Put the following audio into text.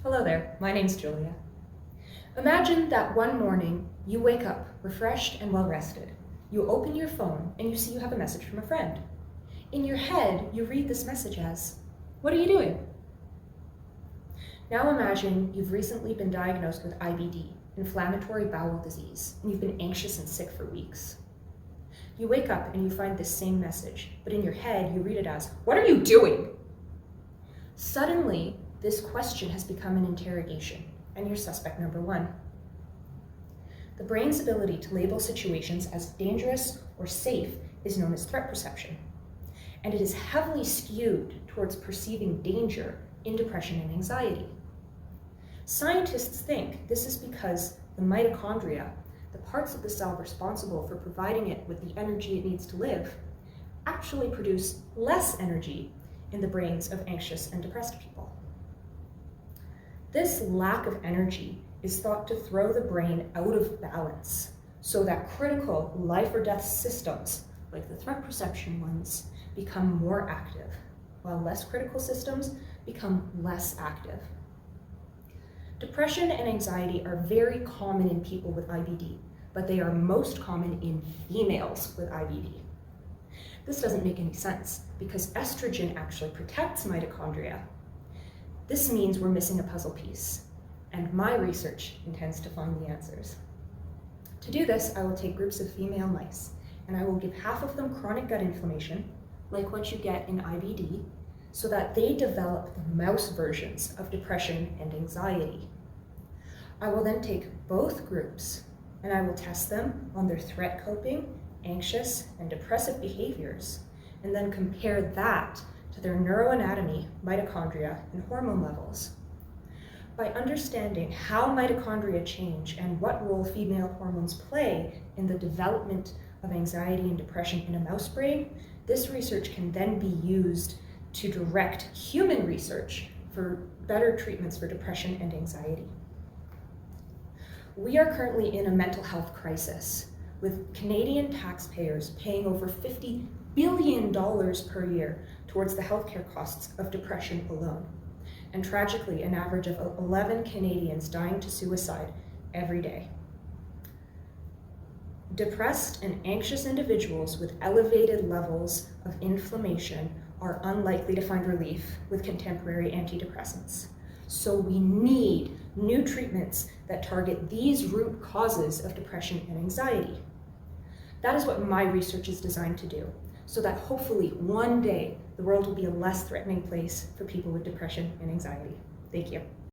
Hello there, my name's Julia. Imagine that one morning you wake up refreshed and well rested. You open your phone and you see you have a message from a friend. In your head, you read this message as, "What are you doing?" Now imagine you've recently been diagnosed with IBD, inflammatory bowel disease, and you've been anxious and sick for weeks. You wake up and you find this same message, but in your head you read it as, "What are you doing?" Suddenly, this question has become an interrogation, and you're suspect number one. The brain's ability to label situations as dangerous or safe is known as threat perception, and it is heavily skewed towards perceiving danger in depression and anxiety. Scientists think this is because the mitochondria, the parts of the cell responsible for providing it with the energy it needs to live, actually produce less energy in the brains of anxious and depressed people. This lack of energy is thought to throw the brain out of balance so that critical life or death systems, like the threat perception ones, become more active, while less critical systems become less active. Depression and anxiety are very common in people with IBD, but they are most common in females with IBD. This doesn't make any sense because estrogen actually protects mitochondria. This means we're missing a puzzle piece, and my research intends to find the answers. To do this, I will take groups of female mice, and I will give half of them chronic gut inflammation, like what you get in IBD, so that they develop the mouse versions of depression and anxiety. I will then take both groups, and I will test them on their threat coping, anxious, and depressive behaviors, and then compare that to their neuroanatomy, mitochondria, and hormone levels. By understanding how mitochondria change and what role female hormones play in the development of anxiety and depression in a mouse brain, this research can then be used to direct human research for better treatments for depression and anxiety. We are currently in a mental health crisis, with Canadian taxpayers paying over $50 billion per year towards the healthcare costs of depression alone. And tragically, an average of 11 Canadians dying to suicide every day. Depressed and anxious individuals with elevated levels of inflammation are unlikely to find relief with contemporary antidepressants. So we need new treatments that target these root causes of depression and anxiety. That is what my research is designed to do, so that hopefully one day the world will be a less threatening place for people with depression and anxiety. Thank you.